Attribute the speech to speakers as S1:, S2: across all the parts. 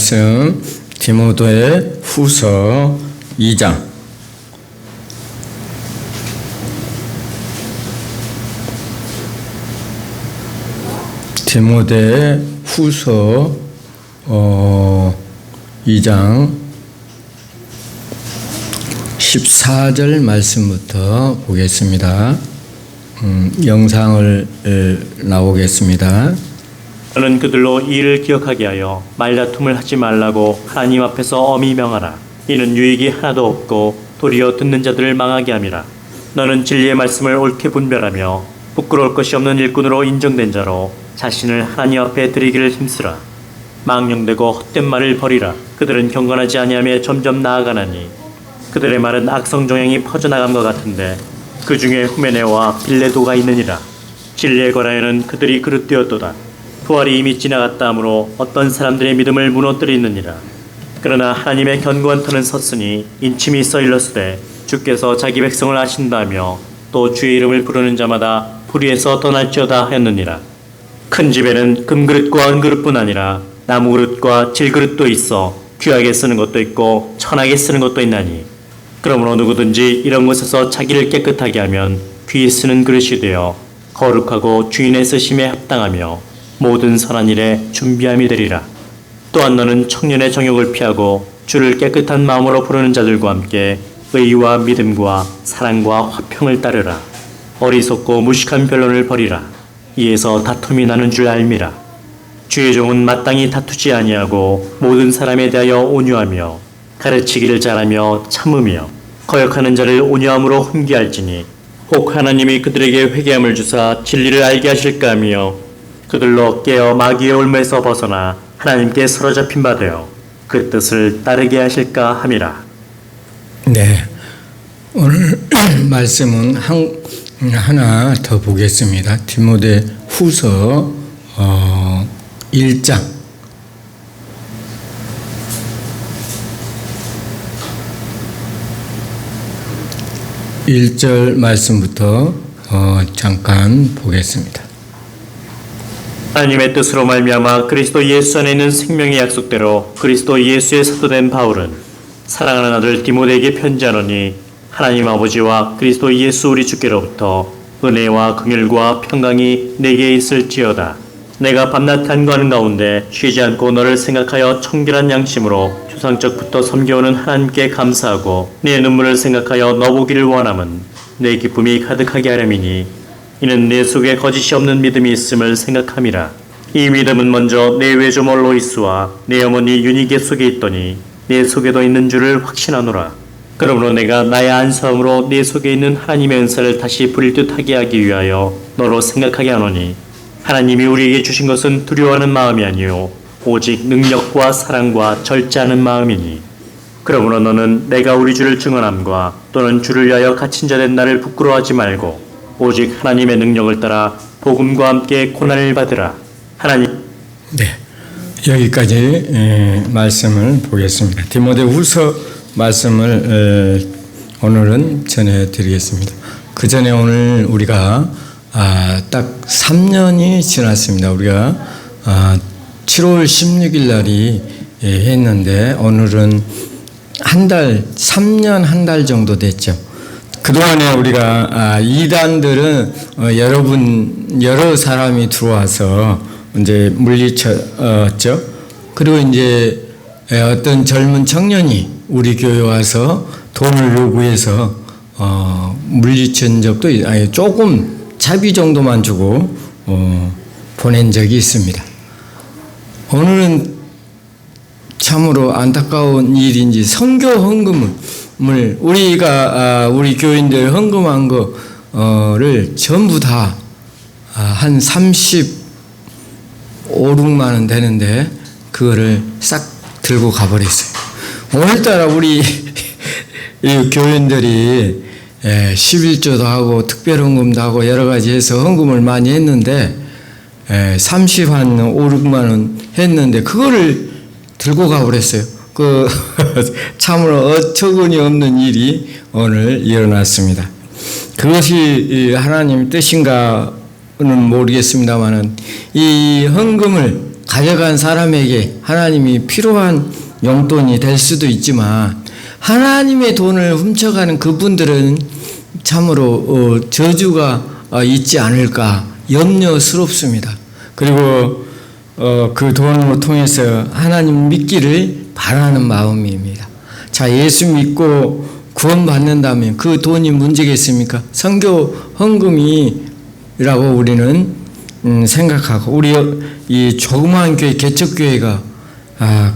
S1: 말씀 디모데 후서 2장 디모데 후서 2장 14절 말씀부터 보겠습니다. 영상을 나오겠습니다.
S2: 너는 그들로 이 일을 기억하게 하여 말다툼을 하지 말라고 하나님 앞에서 엄히 명하라. 이는 유익이 하나도 없고 도리어 듣는 자들을 망하게 함이라. 너는 진리의 말씀을 옳게 분별하며 부끄러울 것이 없는 일꾼으로 인정된 자로 자신을 하나님 앞에 드리기를 힘쓰라. 망령되고 헛된 말을 버리라. 그들은 경건하지 아니하며 점점 나아가나니 그들의 말은 악성 종양이 퍼져나감과 같은데 그 중에 후메네와 빌레도가 있느니라. 진리에 관하여는 그들이 그릇되었도다. 부활이 이미 지나갔다 하므로 어떤 사람들의 믿음을 무너뜨리느니라. 그러나 하나님의 견고한 터는 섰으니 인침이 써 일렀으되 주께서 자기 백성을 아신다며 또 주의 이름을 부르는 자마다 불의에서 떠날지어다 하였느니라. 큰 집에는 금그릇과 은그릇뿐 아니라 나무그릇과 질그릇도 있어 귀하게 쓰는 것도 있고 천하게 쓰는 것도 있나니 그러므로 누구든지 이런 것에서 자기를 깨끗하게 하면 귀히 쓰는 그릇이 되어 거룩하고 주인의 쓰심에 합당하며 모든 선한 일에 준비함이 되리라. 또한 너는 청년의 정욕을 피하고 주를 깨끗한 마음으로 부르는 자들과 함께 의와 믿음과 사랑과 화평을 따르라. 어리석고 무식한 변론을 버리라. 이에서 다툼이 나는 줄 알미라. 주의 종은 마땅히 다투지 아니하고 모든 사람에 대하여 온유하며 가르치기를 잘하며 참으며 거역하는 자를 온유함으로 훈계할지니 혹 하나님이 그들에게 회개함을 주사 진리를 알게 하실까 하며 그들로 깨어 마귀의 올무에서 벗어나 하나님께 사로잡힌 바 되어 그 뜻을 따르게 하실까 함이라.
S1: 네, 오늘 말씀은 하나 더 보겠습니다. 디모데 후서 1장 1절 말씀부터 잠깐 보겠습니다.
S2: 하나님의 뜻으로 말미암아 그리스도 예수 안에 있는 생명의 약속대로 그리스도 예수의 사도된 바울은 사랑하는 아들 디모데에게 편지하노니 하나님 아버지와 그리스도 예수 우리 주께로부터 은혜와 긍휼과 평강이 내게 있을지어다. 내가 밤낮 간구하는 가운데 쉬지 않고 너를 생각하여 청결한 양심으로 조상적부터 섬겨오는 하나님께 감사하고 내 눈물을 생각하여 너 보기를 원함은 내 기쁨이 가득하게 하렴이니 이는 내 속에 거짓이 없는 믿음이 있음을 생각함이라. 이 믿음은 먼저 내 외조모 로이스와 내 어머니 유니게 속에 있더니 내 속에도 있는 줄을 확신하노라. 그러므로 내가 나의 안수함으로 내 속에 있는 하나님의 은사를 다시 부릴 듯하게 하기 위하여 너로 생각하게 하노니 하나님이 우리에게 주신 것은 두려워하는 마음이 아니요 오직 능력과 사랑과 절제하는 마음이니 그러므로 너는 내가 우리 주를 증언함과 또는 주를 위하여 갇힌 자 된 나를 부끄러워하지 말고 오직 하나님의 능력을 따라 복음과 함께 고난을 받으라. 하나님.
S1: 네, 여기까지 말씀을 보겠습니다. 디모데 후서 말씀을 오늘은 전해드리겠습니다. 그 전에 오늘 우리가 딱 3년이 지났습니다. 우리가 7월 16일 날이 했는데 오늘은 한 달, 3년 한 달 정도 됐죠. 그동안에 우리가 이단들은 여러 사람이 들어와서 이제 물리쳤죠. 그리고 이제 어떤 젊은 청년이 우리 교회에 와서 돈을 요구해서 물리친 적도 조금 자비 정도만 주고 보낸 적이 있습니다. 오늘은 참으로 안타까운 일인지 선교 헌금을 우리 교인들 헌금한 거를 전부 다 한 35-6만 원 되는데 그거를 싹 들고 가버렸어요. 오늘따라 우리 교인들이 11조도 하고 특별헌금도 하고 여러 가지 해서 헌금을 많이 했는데 30한 5-6만 원 했는데 그거를 들고 가버렸어요. 참으로 어처구니 없는 일이 오늘 일어났습니다. 그것이 하나님 뜻인가는 모르겠습니다만은 이 헌금을 가져간 사람에게 하나님이 필요한 용돈이 될 수도 있지만 하나님의 돈을 훔쳐가는 그분들은 참으로 저주가 있지 않을까 염려스럽습니다. 그리고 그 돈을 통해서 하나님 믿기를 바라는 마음입니다. 자, 예수 믿고 구원받는다면 그 돈이 문제겠습니까? 선교 헌금이라고 우리는 생각하고 우리 이 조그마한 교회 개척교회가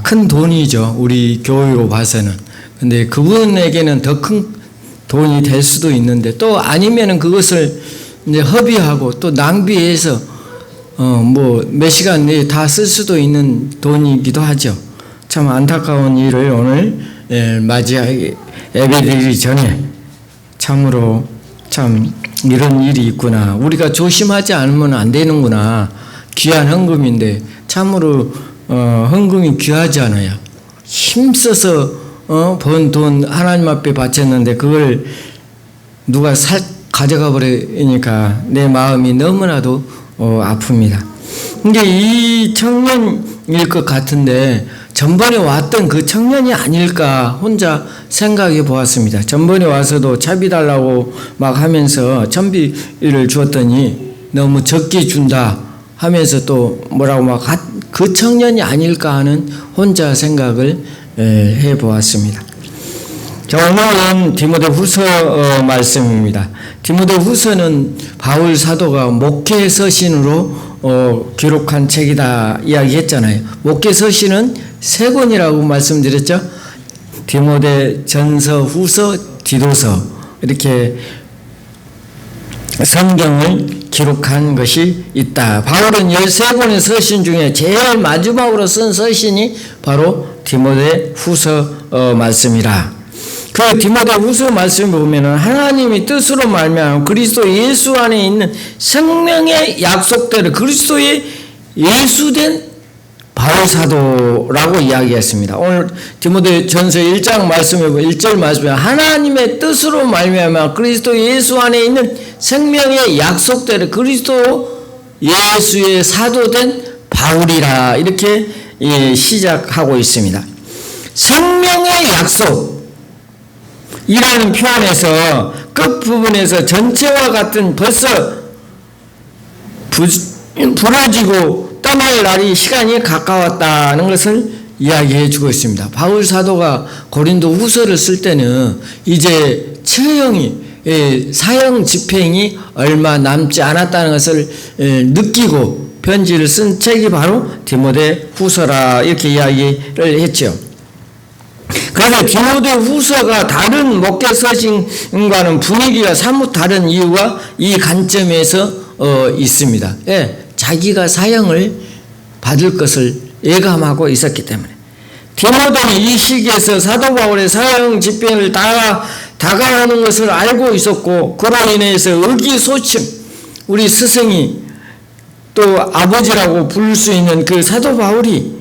S1: 큰 돈이죠. 우리 교회로 봐서는. 근데 그분에게는 더 큰 돈이 될 수도 있는데 또 아니면은 그것을 이제 허비하고 또 낭비해서 뭐 몇 시간 내에 다 쓸 수도 있는 돈이기도 하죠. 참 안타까운 일을 오늘 맞이하게 예배드리기 전에 참으로 참 이런 일이 있구나. 우리가 조심하지 않으면 안 되는구나. 귀한 헌금인데 참으로 헌금이 귀하지 않아요. 힘써서 번 돈 하나님 앞에 바쳤는데 그걸 누가 가져가 버리니까 내 마음이 너무나도 아픕니다. 근데 이 청년일 것 같은데 전번에 왔던 그 청년이 아닐까 혼자 생각해 보았습니다. 전번에 와서도 차비 달라고 막 하면서 천비를 주었더니 너무 적게 준다 하면서 또 뭐라고 막 그 청년이 아닐까 하는 혼자 생각을 해 보았습니다. 자, 오늘은 디모데후서 말씀입니다. 디모데후서는 바울 사도가 목회 서신으로 기록한 책이다 이야기했잖아요. 목회 서신은 세 권이라고 말씀드렸죠. 디모데 전서, 후서, 디도서 이렇게 성경을 기록한 것이 있다. 바울은 13권의 서신 중에 제일 마지막으로 쓴 서신이 바로 디모데 후서 말씀이라. 그 디모데 후서 말씀을 보면은 하나님이 뜻으로 말미암아 그리스도 예수 안에 있는 생명의 약속대로 그리스도의 예수된 바울 사도라고 이야기했습니다. 오늘 디모데 전서 1장 말씀에 1절 말씀에 하나님의 뜻으로 말미암아 그리스도 예수 안에 있는 생명의 약속대로 그리스도 예수의 사도된 바울이라 이렇게 시작하고 있습니다. 생명의 약속 이라는 표현에서 끝부분에서 전체와 같은 벌써 부러지고 떠날 날이 시간이 가까웠다는 것을 이야기해 주고 있습니다. 바울 사도가 고린도 후서를 쓸 때는 이제 처형이 사형 집행이 얼마 남지 않았다는 것을 느끼고 편지를 쓴 책이 바로 디모데 후서라 이렇게 이야기를 했죠. 그래서 디모데 후서가 다른 목회 서신과는 분위기가 사뭇 다른 이유가 이 관점에서 있습니다. 자기가 사형을 받을 것을 예감하고 있었기 때문에 디모데는 이 시기에서 사도 바울의 사형 집행을 다가가는 것을 알고 있었고 그로 인해서 의기소침 우리 스승이 또 아버지라고 부를 수 있는 그 사도 바울이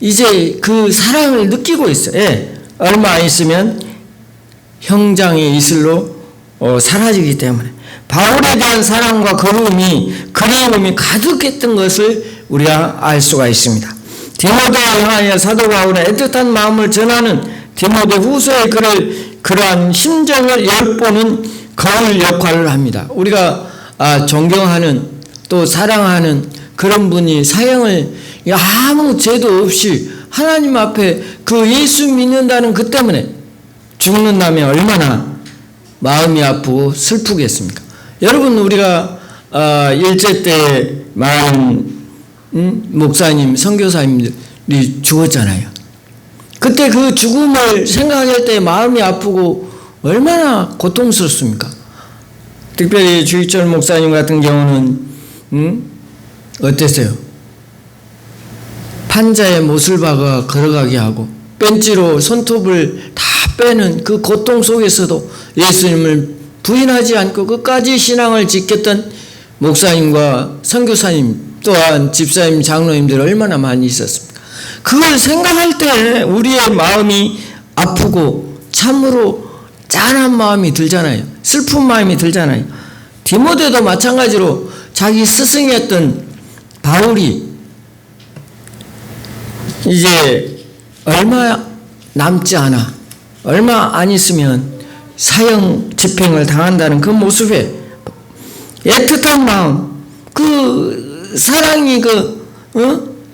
S1: 이제 그 사랑을 느끼고 있어요. 얼마 안 있으면 형장의 이슬로 사라지기 때문에 바울에 대한 사랑과 그리움이 가득했던 것을 우리가 알 수가 있습니다. 디모데를 향하여 사도 바울은 애틋한 마음을 전하는 디모데 후서의 글을 그러한 심정을 엿보는 거울 역할을 합니다. 우리가 존경하는 또 사랑하는 그런 분이 사형을 아무 죄도 없이 하나님 앞에 그 예수 믿는다는 그 때문에 죽는다면 얼마나 마음이 아프고 슬프겠습니까? 여러분 우리가 일제 때 많은 목사님, 선교사님들이 죽었잖아요. 그때 그 죽음을 생각할 때 마음이 아프고 얼마나 고통스럽습니까? 특별히 주익철 목사님 같은 경우는 어땠어요? 판자에 못을 박아 걸어가게 하고 벤치로 손톱을 다 빼는 그 고통 속에서도 예수님을 부인하지 않고 끝까지 신앙을 지켰던 목사님과 선교사님 또한 집사님, 장로님들 얼마나 많이 있었습니까? 그걸 생각할 때 우리의 마음이 아프고 참으로 짠한 마음이 들잖아요. 슬픈 마음이 들잖아요. 디모데도 마찬가지로 자기 스승이었던 바울이 이제 얼마 남지 않아, 얼마 안 있으면 사형 집행을 당한다는 그 모습에 애틋한 마음, 그 사랑이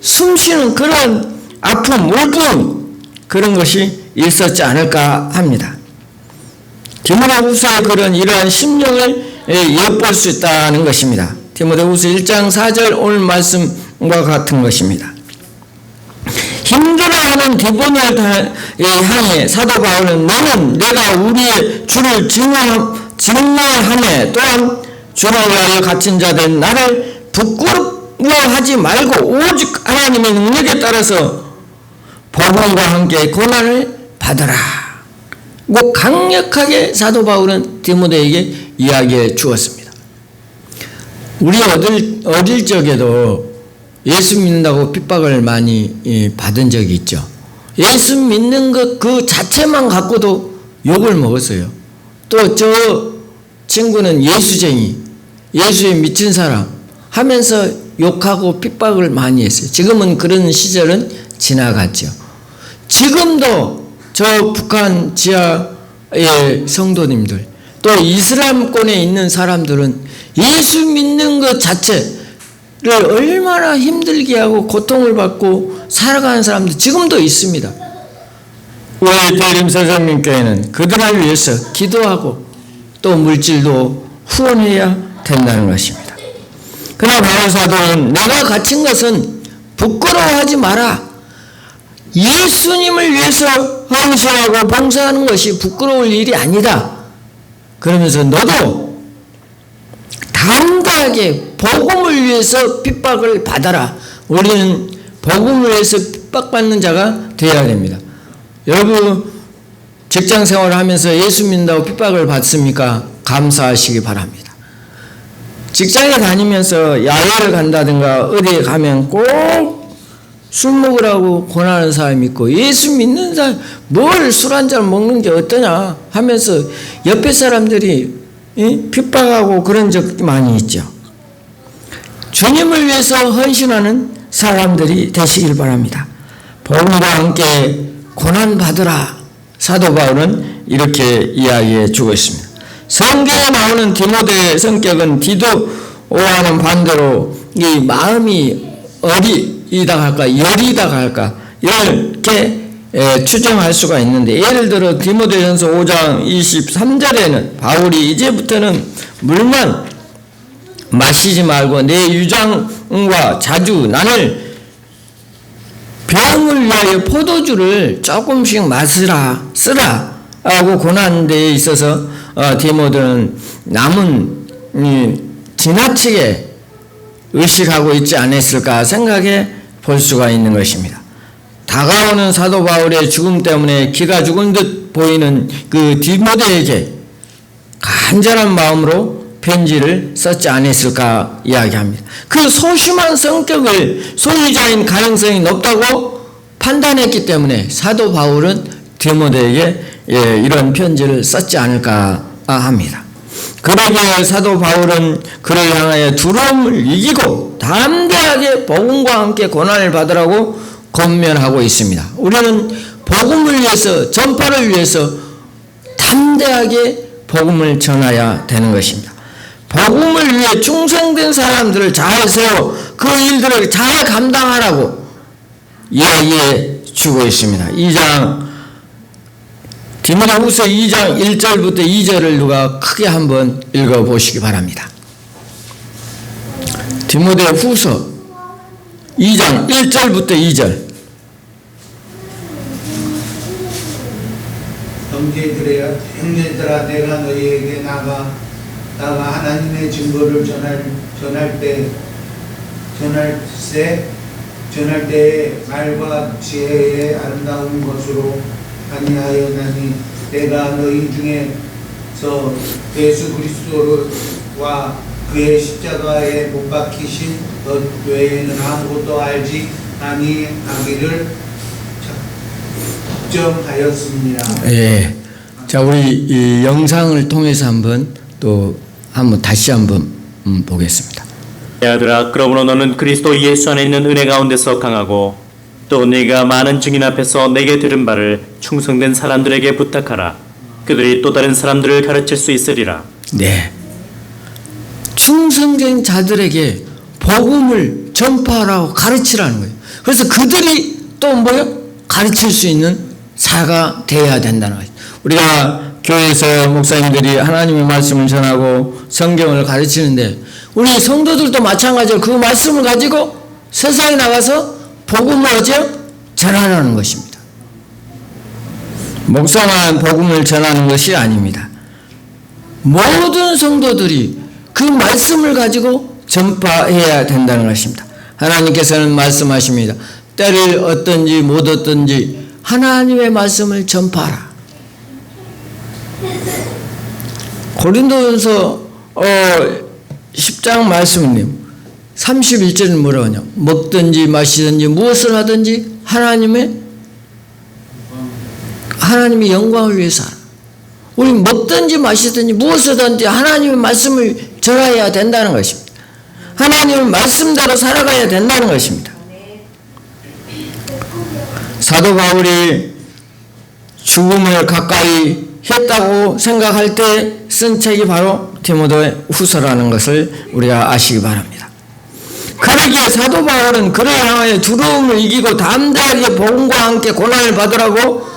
S1: 숨쉬는 그런 아픔, 울분, 그런 것이 있었지 않을까 합니다. 디모데후서의 글은 이러한 심령을 엿볼 수 있다는 것입니다. 디모데후서 1장 4절 오늘 말씀과 같은 것입니다. 힘들어하는 디모데를 향해 사도 바울은 너는 내가 우리의 주를 증언하며 또한 주를 위하여 갇힌 자된 나를 부끄러워하지 말고 오직 하나님의 능력에 따라서 복음과 함께 고난을 받아라. 꼭 강력하게 사도 바울은 디모데에게 이야기해 주었습니다. 우리 어릴 적에도 예수 믿는다고 핍박을 많이 받은 적이 있죠. 예수 믿는 것 그 자체만 갖고도 욕을 먹었어요. 또 저 친구는 예수쟁이, 예수에 미친 사람 하면서 욕하고 핍박을 많이 했어요. 지금은 그런 시절은 지나갔죠. 지금도 저 북한 지하의 성도님들, 또 이슬람권에 있는 사람들은 예수 믿는 것 자체를 얼마나 힘들게 하고 고통을 받고 살아가는 사람들 지금도 있습니다. 우리 대림서정민교회는 그들을 위해서 기도하고 또 물질도 후원해야 된다는 것입니다. 그러나 바울사도는 내가 갇힌 것은 부끄러워하지 마라. 예수님을 위해서 헌신하고 봉사하는 것이 부끄러울 일이 아니다. 그러면서 너도 담대하게 복음을 위해서 핍박을 받아라. 우리는 복음을 위해서 핍박받는 자가 되어야 됩니다. 여러분 직장 생활을 하면서 예수 믿는다고 핍박을 받습니까? 감사하시기 바랍니다. 직장에 다니면서 야외를 간다든가 어디에 가면 꼭 술 먹으라고 권하는 사람이 있고 예수 믿는 사람 뭘 술 한잔 먹는 게 어떠냐 하면서 옆에 사람들이 핍박하고 그런 적이 많이 있죠. 주님을 위해서 헌신하는 사람들이 되시길 바랍니다. 복음과 함께 고난받으라. 사도 바울은 이렇게 이야기해 주고 있습니다. 성경에 나오는 디모데의 성격은 디도와는 반대로 이 마음이 어리다 할까 여리다 할까 이렇게 추정할 수가 있는데, 예를 들어 디모데전서 5장 23절에는 바울이 이제부터는 물만 마시지 말고 내 유장과 자주 나를 병을 위하여 포도주를 조금씩 쓰라 하고 권하는 데에 있어서 디모데는 남은 지나치게 의식하고 있지 않았을까 생각해 볼 수가 있는 것입니다. 다가오는 사도 바울의 죽음 때문에 기가 죽은 듯 보이는 그 디모데에게 간절한 마음으로 편지를 썼지 않았을까 이야기합니다. 그 소심한 성격을 소유자인 가능성이 높다고 판단했기 때문에 사도 바울은 디모데에게 이런 편지를 썼지 않을까 합니다. 그러기에 사도 바울은 그를 향하여 두려움을 이기고 담대하게 복음과 함께 고난을 받으라고 권면하고 있습니다. 우리는 복음을 위해서, 전파를 위해서 담대하게 복음을 전해야 되는 것입니다. 복음을 위해 충성된 사람들을 잘 세워 그 일들을 잘 감당하라고 이야기해 주고 있습니다. 디모데후서 2장 1절부터 2절을 누가 크게 한번 읽어보시기 바랍니다. 디모데후서 2장 1절부터 2절.
S3: 형제들아 내가 너희에게 나가 하나님의 증거를 전할 때에 말과 지혜의 아름다운 것으로 아니하였나니 내가 너희 중에서 예수 그리스도와 그의 십자가에 못 박히신 것 외에는 아무것도 알지 아니하기를 작정하였습니다.
S1: 예. 자, 우리 이 영상을 통해서 다시 한번 보겠습니다.
S2: 내 아들아, 그러므로 너는 그리스도 예수 안에 있는 은혜 가운데서 강하고 또 네가 많은 증인 앞에서 내게 들은 바를 충성된 사람들에게 부탁하라. 그들이 또 다른 사람들을 가르칠 수 있으리라.
S1: 네. 충성된 자들에게 복음을 전파하라고 가르치라는 거예요. 그래서 그들이 또 뭐요? 가르칠 수 있는 자가 되어야 된다는 거예요. 우리가 교회에서 목사님들이 하나님의 말씀을 전하고 성경을 가르치는데 우리 성도들도 마찬가지로 그 말씀을 가지고 세상에 나가서 복음을 어째요? 전하라는 것입니다. 목사만 복음을 전하는 것이 아닙니다. 모든 성도들이 그 말씀을 가지고 전파해야 된다는 것입니다. 하나님께서는 말씀하십니다. 때를 얻든지 못 얻든지 하나님의 말씀을 전파하라. 고린도전서 10장 말씀은요 31절은 뭐라고 하냐? 먹든지 마시든지 무엇을 하든지 하나님의 영광을 위해서 하라. 우리 먹든지 마시든지 무엇을 하든지 하나님의 말씀을 전해야 된다는 것입니다. 하나님의 말씀대로 살아가야 된다는 것입니다. 사도 바울이 죽음을 가까이 했다고 생각할 때 쓴 책이 바로 디모데 후서라는 것을 우리가 아시기 바랍니다. 그러기에 사도 바울은 그를 향하여 두려움을 이기고 담대하게 복음과 함께 고난을 받으라고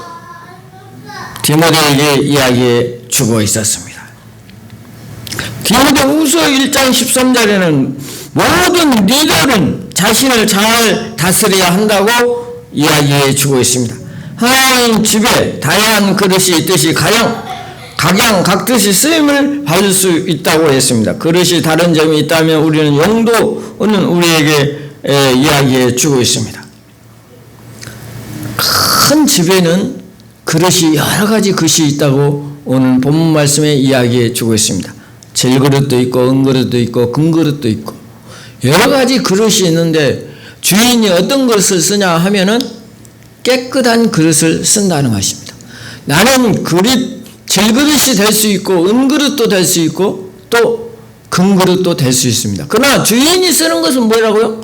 S1: 디모데에게 이야기해 주고 있었습니다. 디모데 후서 1장 13절에는 모든 리더는 자신을 잘 다스려야 한다고 이야기해 주고 있습니다. 하나님 집에 다양한 그릇이 있듯이 각양각듯이 쓰임을 받을 수 있다고 했습니다. 그릇이 다른 점이 있다면 우리는 용도는 우리에게 이야기해 주고 있습니다. 큰 집에는 그릇이 여러 가지 그릇이 있다고 오늘 본문 말씀에 이야기해 주고 있습니다. 질그릇도 있고 은그릇도 있고 금그릇도 있고 여러 가지 그릇이 있는데 주인이 어떤 그릇을 쓰냐 하면은 깨끗한 그릇을 쓴다는 것입니다. 나는 질그릇이 될 수 있고 은그릇도 될 수 있고 또 금그릇도 될 수 있습니다. 그러나 주인이 쓰는 것은 뭐라고요?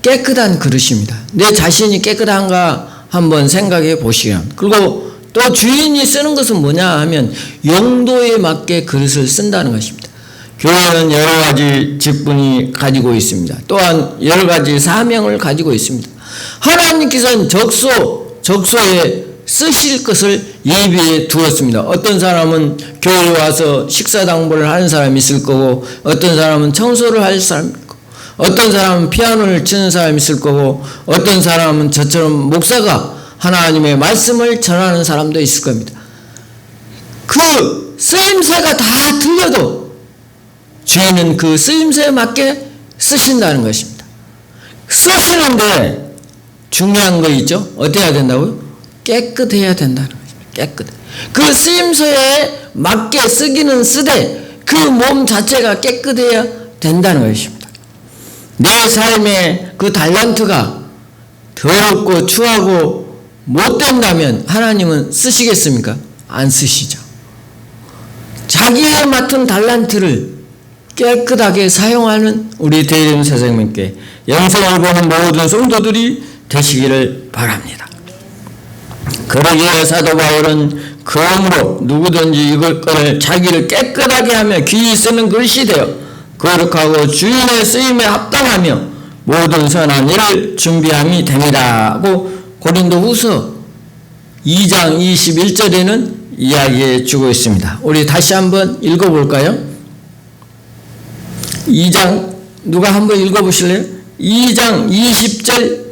S1: 깨끗한 그릇입니다. 내 자신이 깨끗한가 한번 생각해 보시기 바랍니다. 그리고 또 주인이 쓰는 것은 뭐냐 하면 용도에 맞게 그릇을 쓴다는 것입니다. 교회는 여러 가지 직분이 가지고 있습니다. 또한 여러 가지 사명을 가지고 있습니다. 하나님께서는 적소에 쓰실 것을 예비해 두었습니다. 어떤 사람은 교회에 와서 식사당부를 하는 사람이 있을 거고 어떤 사람은 청소를 할 사람이 있고 어떤 사람은 피아노를 치는 사람이 있을 거고 어떤 사람은 저처럼 목사가 하나님의 말씀을 전하는 사람도 있을 겁니다. 그 쓰임새가 다 틀려도 주인은 그 쓰임새에 맞게 쓰신다는 것입니다. 쓰시는데 중요한 거 있죠? 어떻게 해야 된다고요? 깨끗해야 된다는 것입니다. 깨끗해. 그 쓰임새에 맞게 쓰기는 쓰되 그 몸 자체가 깨끗해야 된다는 것입니다. 내 삶의 그 달란트가 더럽고 추하고 못된다면 하나님은 쓰시겠습니까? 안 쓰시죠. 자기의 맡은 달란트를 깨끗하게 사용하는 우리 대림 선생님께 영성을 보는 모든 성도들이 되시기를 바랍니다. 그러기에 사도 바울은 그러므로 누구든지 이걸 자기를 깨끗하게 하며 귀히 쓰는 글씨 되어 거룩하고 주인의 쓰임에 합당하며 모든 선한 일을 준비함이 됩니다 하고 고린도 후서 2장 21절에는 이야기해 주고 있습니다. 우리 다시 한번 읽어볼까요? 2장 누가 한번 읽어보실래요? 2장 20절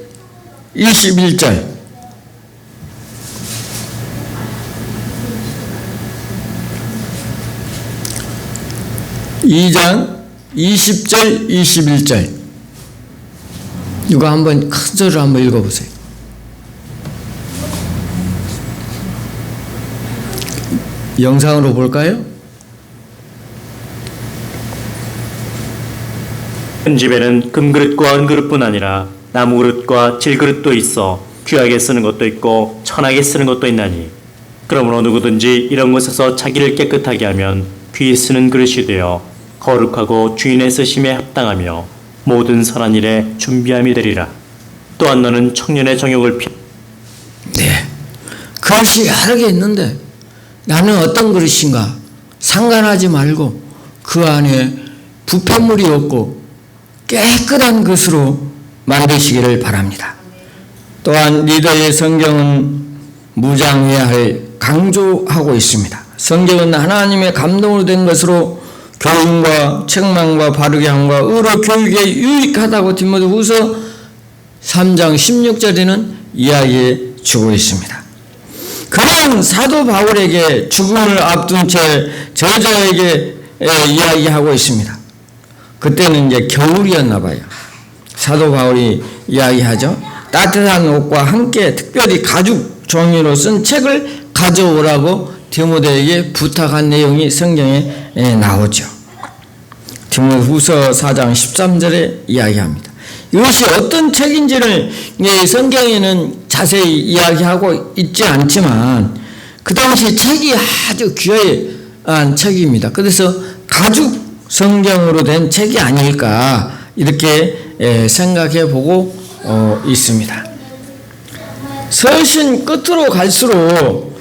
S1: 21절 2장 20절 21절 누가 한번 큰 소리로 한번 읽어보세요. 영상으로 볼까요?
S2: 큰 집에는 금그릇과 은그릇뿐 아니라 나무그릇과 질그릇도 있어 귀하게 쓰는 것도 있고 천하게 쓰는 것도 있나니 그러므로 누구든지 이런 것에서 자기를 깨끗하게 하면 귀히 쓰는 그릇이 되어 거룩하고 주인의 쓰심에 합당하며 모든 선한 일에 준비함이 되리라. 또한 너는 청년의 정욕을
S1: 네. 그릇이 여러 개 있는데 나는 어떤 그릇인가 상관하지 말고 그 안에 부패물이 없고 깨끗한 것으로 만드시기를 바랍니다. 또한 리더의 성경은 무장해야 할 강조하고 있습니다. 성경은 하나님의 감동으로 된 것으로 교훈과 책망과 바르게 함과 의로 교육에 유익하다고 디모데후서 3장 16절에는 이야기해 주고 있습니다. 그런 사도 바울에게 죽음을 앞둔 채 저자에게 이야기하고 있습니다. 그때는 이제 겨울이었나 봐요. 사도 바울이 이야기하죠. 따뜻한 옷과 함께 특별히 가죽 종이로 쓴 책을 가져오라고 디모데에게 부탁한 내용이 성경에 나오죠. 디모데후서 4장 13절에 이야기합니다. 이것이 어떤 책인지를 성경에는 자세히 이야기하고 있지 않지만 그 당시 책이 아주 귀한 책입니다. 그래서 가죽 성경으로 된 책이 아닐까 이렇게 생각해 보고 있습니다. 서신 끝으로 갈수록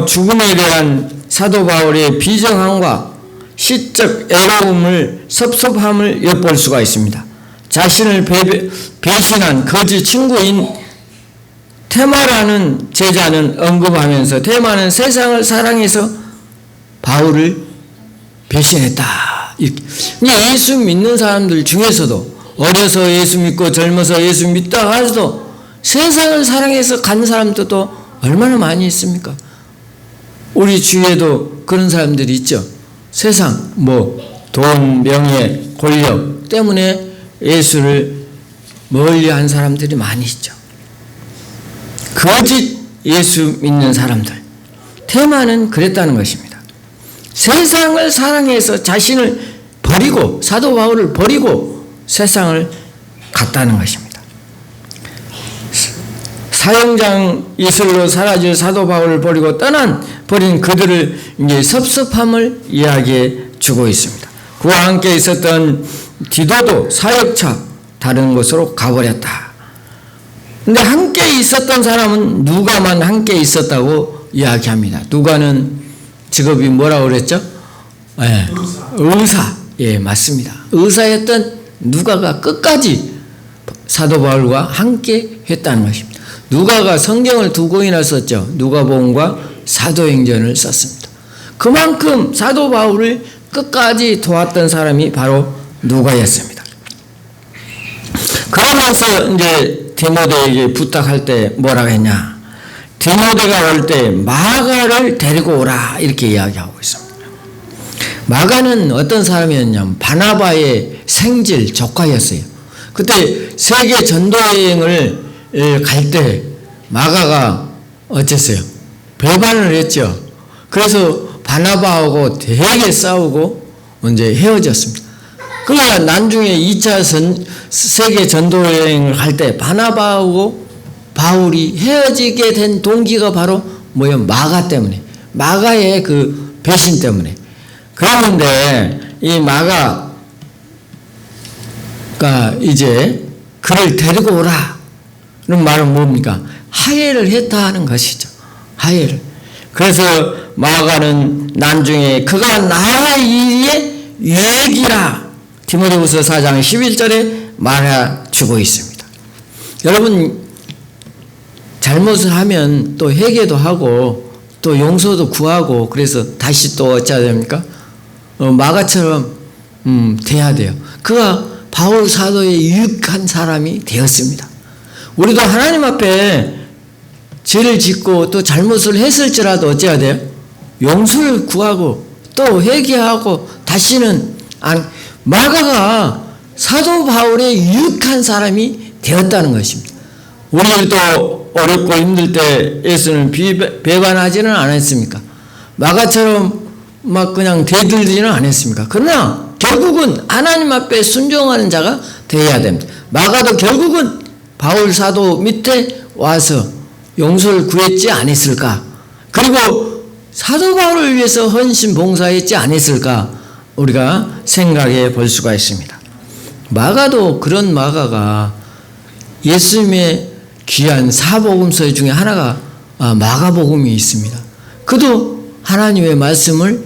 S1: 죽음에 대한 사도 바울의 비정함과 시적 애로움을 섭섭함을 엿볼 수가 있습니다. 자신을 배신한 거짓 친구인 데마라는 제자는 언급하면서 데마는 세상을 사랑해서 바울을 배신했다. 예수 믿는 사람들 중에서도 어려서 예수 믿고 젊어서 예수 믿다 하서도 세상을 사랑해서 간 사람들도 얼마나 많이 있습니까? 우리 주위에도 그런 사람들이 있죠. 세상 돈, 명예, 권력 때문에 예수를 멀리한 사람들이 많이 있죠. 거짓 예수 믿는 사람들. 데마는 그랬다는 것입니다. 세상을 사랑해서 자신을 버리고 사도 바울을 버리고 세상을 갔다는 것입니다. 사형장 이슬로 사라질 사도 바울을 버리고 버린 그들을 이제 섭섭함을 이야기해 주고 있습니다. 그와 함께 있었던 디도도 사역차 다른 곳으로 가버렸다. 근데 함께 있었던 사람은 누가만 함께 있었다고 이야기합니다. 누가는 직업이 뭐라고 그랬죠? 의사. 예, 맞습니다. 의사였던 누가가 끝까지 사도 바울과 함께 했다는 것입니다. 누가가 성경을 두 권이나 썼죠. 누가복음과 사도행전을 썼습니다. 그만큼 사도 바울을 끝까지 도왔던 사람이 바로 누가였습니다. 그러면서 이제 디모데에게 부탁할 때 뭐라고 했냐? 디모데가 올 때 마가를 데리고 오라 이렇게 이야기하고 있습니다. 마가는 어떤 사람이었냐면 바나바의 생질 조카였어요. 그때 세계 전도여행을 갈 때 마가가 어쨌어요? 배반을 했죠. 그래서 바나바하고 되게 싸우고 이제 헤어졌습니다. 그러나 나중에 2차 세계 전도여행을 갈 때 바나바하고 바울이 헤어지게 된 동기가 바로 마가 때문에, 마가의 그 배신 때문에. 그런데 이 마가가 이제 그를 데리고 오라. 그런 말은 뭡니까? 하해를 했다 하는 것이죠. 하해를. 그래서 마가는 나중에 그가 나의 유익이라 디모데후서 4장 11절에 말해주고 있습니다. 여러분 잘못을 하면 또 회개도 하고 또 용서도 구하고 그래서 다시 또 어찌해야 됩니까? 마가처럼 돼야 돼요. 그가 바울 사도의 유익한 사람이 되었습니다. 우리도 하나님 앞에 죄를 짓고 또 잘못을 했을지라도 어찌해야 돼요? 용서를 구하고 또 회개하고 다시는 마가가 사도 바울의 유익한 사람이 되었다는 것입니다. 우리도 어렵고 힘들 때 예수는 배반하지는 않았습니까? 마가처럼 막 그냥 대들지는 않았습니까? 그러나 결국은 하나님 앞에 순종하는 자가 되어야 됩니다. 마가도 결국은 바울 사도 밑에 와서 용서를 구했지 않았을까? 그리고 사도 바울을 위해서 헌신 봉사했지 않았을까? 우리가 생각해 볼 수가 있습니다. 마가도 그런 마가가 예수님의 귀한 사복음서 중에 하나가 마가복음이 있습니다. 그도 하나님의 말씀을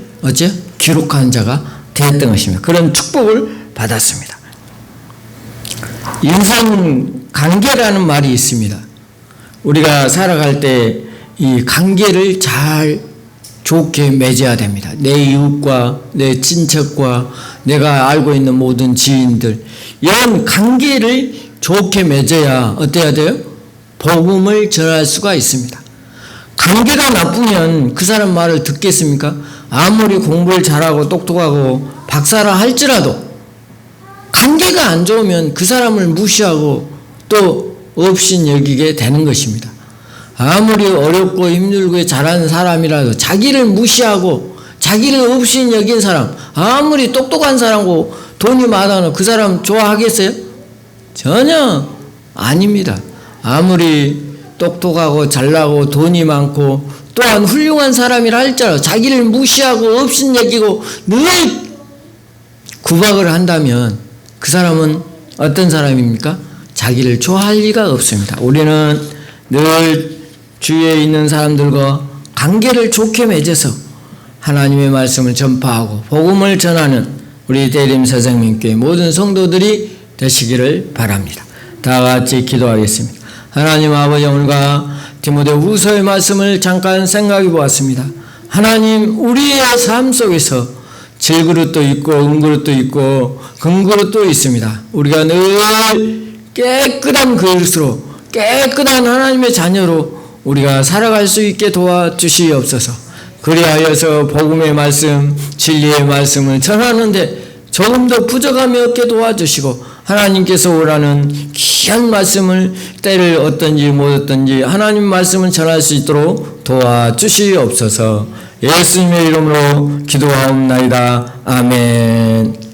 S1: 기록한 자가 되었던 것입니다. 그런 축복을 받았습니다. 인상관계라는 말이 있습니다. 우리가 살아갈 때 이 관계를 잘 좋게 맺어야 됩니다. 내 이웃과 내 친척과 내가 알고 있는 모든 지인들, 이런 관계를 좋게 맺어야 어때야 돼요? 복음을 전할 수가 있습니다. 관계가 나쁘면 그 사람 말을 듣겠습니까? 아무리 공부를 잘하고 똑똑하고 박사라 할지라도 관계가 안 좋으면 그 사람을 무시하고 또 없인 여기게 되는 것입니다. 아무리 어렵고 힘들고 잘하는 사람이라도 자기를 무시하고 자기를 없인 여긴 사람, 아무리 똑똑한 사람고 돈이 많아도 그 사람 좋아하겠어요? 전혀 아닙니다. 아무리 똑똑하고 잘나고 돈이 많고 또한 훌륭한 사람이라 할지라도 자기를 무시하고 없인 여기고 늘 구박을 한다면 그 사람은 어떤 사람입니까? 자기를 좋아할 리가 없습니다. 우리는 늘 주위에 있는 사람들과 관계를 좋게 맺어서 하나님의 말씀을 전파하고 복음을 전하는 우리 대림 선생님께 모든 성도들이 되시기를 바랍니다. 다 같이 기도하겠습니다. 하나님 아버지, 오늘과 디모데후서의 말씀을 잠깐 생각해 보았습니다. 하나님, 우리의 삶 속에서 질그릇도 있고 은그릇도 있고 금그릇도 있습니다. 우리가 늘 깨끗한 그릇으로 깨끗한 하나님의 자녀로 우리가 살아갈 수 있게 도와주시옵소서. 그리하여서 복음의 말씀, 진리의 말씀을 전하는데 조금 더 부족함이 없게 도와주시고 하나님께서 오라는 귀한 말씀을 때를 얻든지 못 얻든지 하나님 말씀을 전할 수 있도록 도와주시옵소서. 예수님의 이름으로 기도하옵나이다. 아멘.